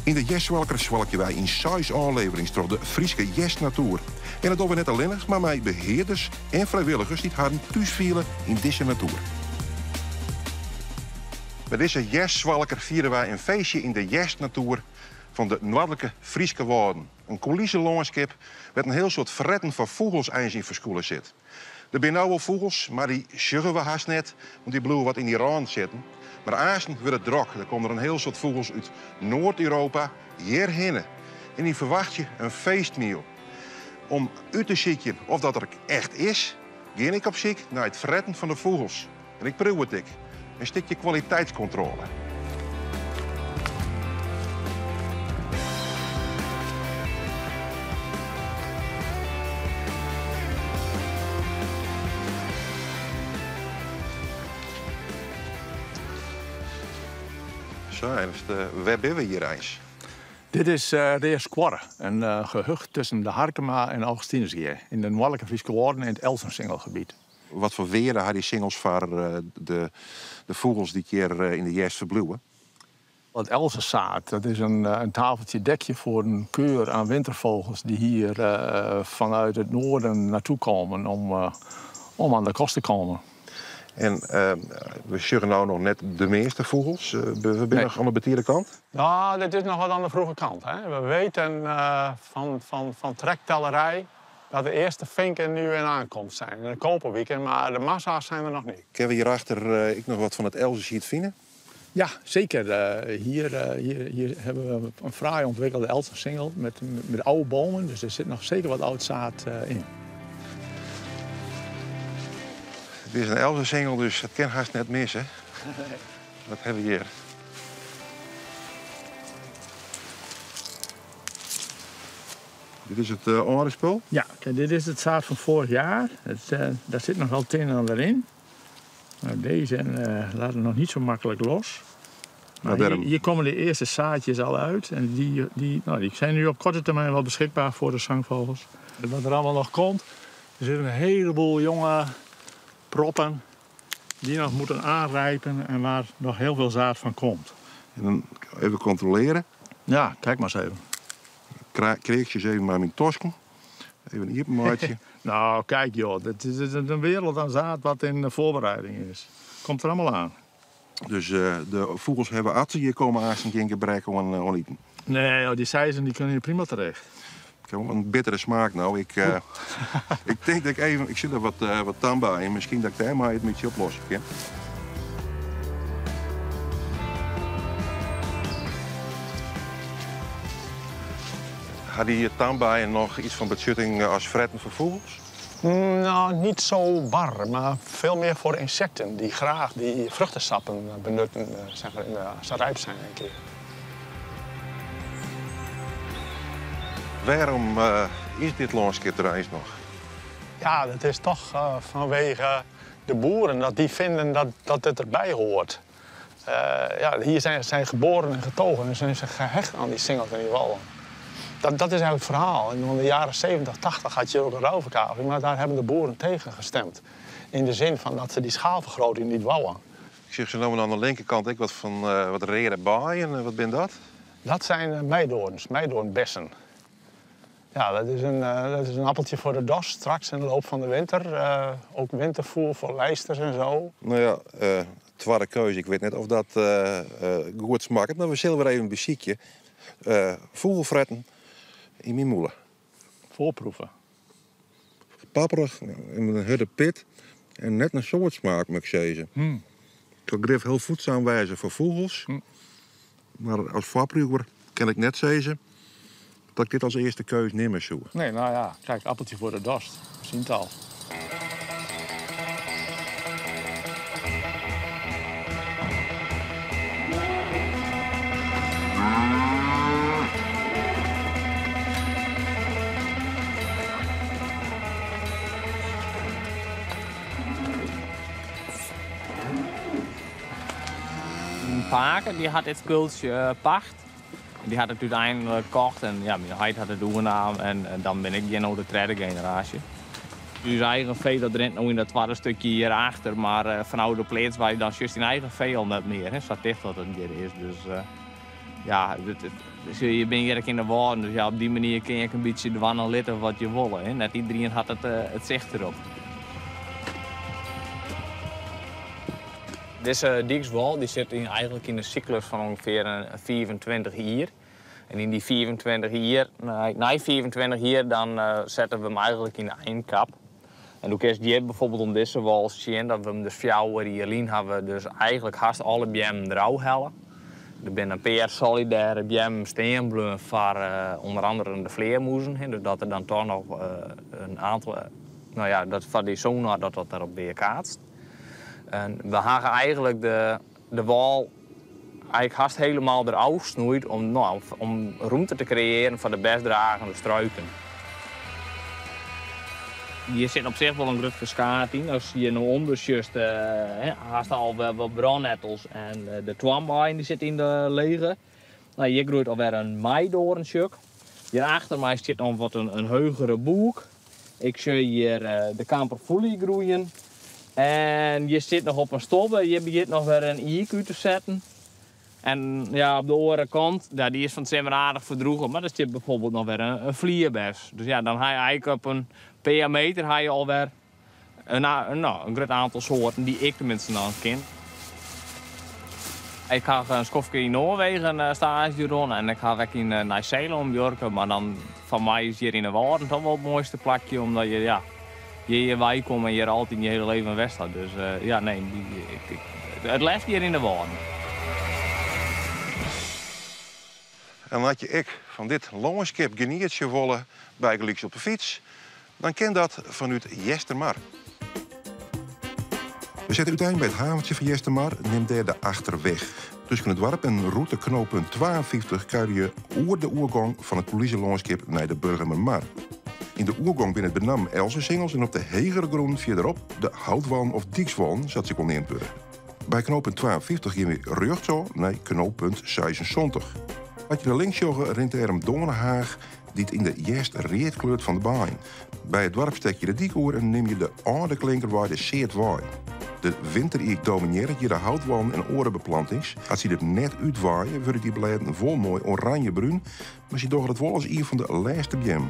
In de Jeswalker zwalken wij in 6 afleveringen door de Friese Jesnatuur. En dat doen we net alleen, maar met beheerders en vrijwilligers die het haar thuis vielen in deze natuur. Bij deze Jeswalker vieren wij een feestje in de Jesnatuur van de noordelijke Friese wouden. Een coulissenlandschap met een heel soort fretten van vogels eens in verscholen zit. Er zijn nou wel vogels, maar die zeggen we haast net, want die blijven wat in die rand zitten. Maar aanstaan wordt het drok. Er komen er een heel soort vogels uit Noord-Europa hierheen. En die verwacht je een feestmeal. Om uit te zoeken of dat er echt is, ga ik op zoek naar het fretten van de vogels. En ik proef het. Een stukje kwaliteitscontrole. Zo, Ernst, waar zijn we hier eens? Dit is Reersquarre, een gehucht tussen de Harkema en Augustinusgeer. In de noordelijke Friese wouden in het Elsensingelgebied. Wat voor weer hadden die singels voor de vogels die keer in de Jes verbluwen? Het Elsenzaad, dat is een tafeltje dekje voor een keur aan wintervogels die hier vanuit het noorden naartoe komen om aan de kost te komen. En we zeggen nou nog net de meeste vogels. We zijn nog aan de betierde kant? Nou, dit is nog wat aan de vroege kant. Hè. We weten van trektellerij dat de eerste vinken nu in aankomst zijn. In de koperweekend, maar de massa's zijn er nog niet. Kunnen we hierachter ik nog wat van het Elsenziet vinden? Ja, zeker. Hier hebben we een fraai ontwikkelde Elsensingel met oude bomen. Dus er zit nog zeker wat oud zaad in. Het is een Elsensingel, dus dat kan haast net missen. Wat hebben we hier? Dit is het orenspul? Ja, kijk, dit is het zaad van vorig jaar. Daar zit nog wel het een en ander in. Nou, deze laten nog niet zo makkelijk los. Maar hier komen de eerste zaadjes al uit. En die zijn nu op korte termijn wel beschikbaar voor de zangvogels. Wat er allemaal nog komt, er zitten een heleboel jonge proppen die nog moeten aanrijpen en waar nog heel veel zaad van komt. En dan even controleren. Ja, kijk maar eens even. Kreeg je eens even maar mijn tosken. Even hier een maatje. Nou, kijk joh, het is een wereld aan zaad wat in de voorbereiding is. Komt er allemaal aan. Dus de vogels hebben artsen hier komen aan zijn geen gebrek om eten. Nee, joh, die seizen die kunnen hier prima terecht. Ik heb wel een bittere smaak nou. Ik denk dat ik zit er wat tand bij en misschien dat ik daar maar het met je oplossen kan. Had je tand bij en nog iets van betutting als fretten voor vogels? Nou, niet zo bar, maar veel meer voor insecten die graag die vruchtensappen benutten, zeg maar, als ze rijp zijn een keer. Waarom is dit landschap er eens nog? Ja, dat is toch vanwege de boeren, dat die vinden dat het erbij hoort. Hier zijn ze geboren en getogen en zijn ze gehecht aan die singels en die wallen. Dat is eigenlijk het verhaal. In de jaren 70, 80 had je ook een ruilverkaveling, maar daar hebben de boeren tegen gestemd. In de zin van dat ze die schaalvergroting niet wouden. Ik zeg ze nou aan de linkerkant ik wat van wat rere baaien. Wat ben dat? Dat zijn meidoorns, meidoornbessen. Ja, dat is een appeltje voor de dos straks in de loop van de winter. Ook wintervoer voor lijsters en zo. Nou ja, tweede keuze. Ik weet net of dat goed smaakt, maar we zullen weer even een muziekje. Vogelfretten in mijn moelen. Voorproeven. Papperig, en een harde pit en net een soort smaak, moet ik zeggen. Ik grif heel voedzaam wijzen voor vogels. Maar als voorproever kan ik net zeggen dat ik dit als eerste keus niet meer zoek. Nee, nou ja, kijk, appeltje voor de dorst. We zien het al. Een paker die had het skultje pacht. Die had het uiteindelijk gekocht en ja, mijn heid had het doorgenomen en dan ben ik de derde generatie. Dus eigen vee dat rent nog in dat tweede stukje hierachter, maar van oude plaats waar je dan juist in eigen vee al net meer. Hè, zo dicht dat het hier is. Dus ja, dus je bent hier in de woorden, dus ja, op die manier kun je een beetje de wannen litten wat je wil. Hè. Net iedereen had het zicht erop. Deze dijkswal die zit eigenlijk in een cyclus van ongeveer 24 jaar. En in die 24 jaar, na 24 jaar, dan zetten we hem eigenlijk in de eindkap. En ook is die bijvoorbeeld om deze wal zien dat we hem dus 4 jaar hebben we dus eigenlijk haast alle bjemmen eruit halen. Er zijn een paar solidaire bjemmen steenbloemen voor onder andere de vleermuizen. Dus dat er dan toch nog een aantal, nou ja, dat van die sonar dat erop weer kaatst. En we hebben eigenlijk de wal eigenlijk haast helemaal eruit snoeit om ruimte te creëren voor de bestdragende struiken. Hier zit op zich wel een groot verschaat in. Als je nou ondersjust, haast al wel brandnettels en de twambijn die zit in de lege. Nou, hier groeit alweer een meidoornsjuk. Hierachter mij zit nog wat een heugere boek. Ik zie hier de kamperfoelie groeien. En je zit nog op een stobbe, je begint nog weer een IQ te zetten. En ja, op de andere kant, ja, die is van het zeer aardig verdroegen, maar er zit bijvoorbeeld nog weer een vlierbes. Dus ja, dan ga je eigenlijk op een paar meter alweer een groot aantal soorten die ik tenminste dan ken. Ik ga een schofje in Noorwegen stage doen en ik ga weg in Nieuw-Zeeland werken, maar dan van mij is hier in de Waarden toch wel het mooiste plekje, omdat je ja, je wijk komt en je er altijd in je hele leven weg staat. Dus ja, nee, het leeft hier in de Waarden. En laat je ik van dit landschap geniertje willen bij Gelieks op de fiets, dan ken dat vanuit Jestermar. We zetten uiteindelijk bij het haventje van Jestermar, neemt daar de achterweg. Tussen het dorp en routeknooppunt 52 kun je oer de oergang van het politielandschap naar de Burgermermar. In de oergang binnen het benam Elsensingels en op de hegere grond verderop de houtwalm of diekswalm, zat zich al in Burger. Bij knooppunt 52 gaan we rechtsaf naar knooppunt 76. Wat je naar links joggen, rint er een Dongenhaag die het in de juiste reet kleurt van de baan. Bij het dorp steek je de diekoer en neem je de oude klinkerwaai de Seertwaai. De winter domineert hier de houtwalm en orenbeplantings. Als je dit net uitwaaien, worden die bladeren vol mooi oranje-bruin, maar ze doch het wel als hier van de laatste bjem.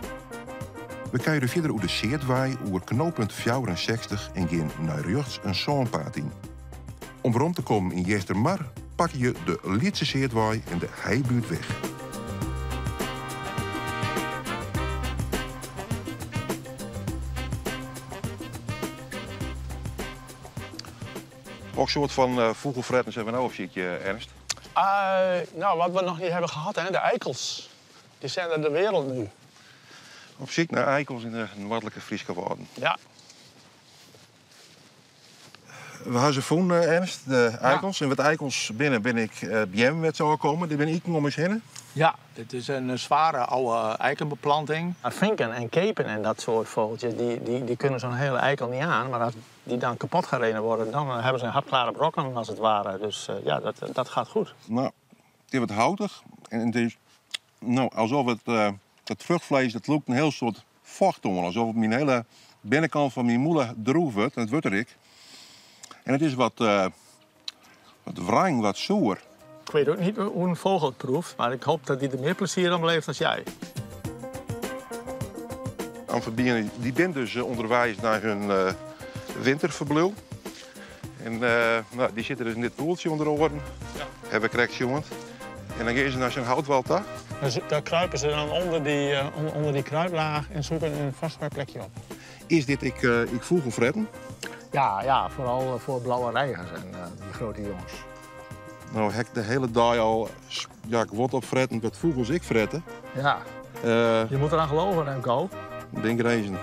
We kijken verder over de Seertwaai, over knooppunt 64 en gaan naar rechts een zandpad in. Om rond te komen in Jestermar pak je de Lietse Seertwaai en de Heibuurt weg. Ook soort van vogelfretters hebben we nou, zie je, Ernst? Nou, wat we nog niet hebben gehad, hè, de eikels. Die zijn er de wereld nu. Op zoek naar eikels in de noordelijke Friese Wouden. Ja. We hebben ze gevonden, Ernst, de eikels. Ja. En wat eikels ben ik BM met zou komen. Die ben ik om eens heen. Ja, dit is een zware oude eikenbeplanting. Vinken en kepen en dat soort vogeltjes, die kunnen zo'n hele eikel niet aan. Maar als die dan kapot gereden worden, dan hebben ze een hapklare brokken als het ware. Dus ja, dat gaat goed. Nou, het is wat houtig. En het is nou, alsof het vruchtvlees, dat loopt een heel soort vocht om. Alsof het mijn hele binnenkant van mijn moeder droef wordt. En het wordt er ik. En het is wat wrang, wat zoer. Ik weet ook niet hoe een vogel het proeft, maar ik hoop dat hij er meer plezier aan beleeft dan jij. Amfibieën die zijn dus onderwijs naar hun winterverblijf. En nou, die zitten dus in dit poeltje onder de oren. Ja. Hebben correct, jongen. En dan gaan ze naar zo'n houtwald daar. Dus daar kruipen ze dan onder die kruiplaag en zoeken een vastbaar plekje op. Is dit ik vogelfretten? Ja, vooral voor blauwe reigers en die grote jongens. Nou, heb ik de hele dag al, ja, ik word opfretten wat vogels ik fretten. Ja, je moet eraan geloven, Remco. Denk reizen.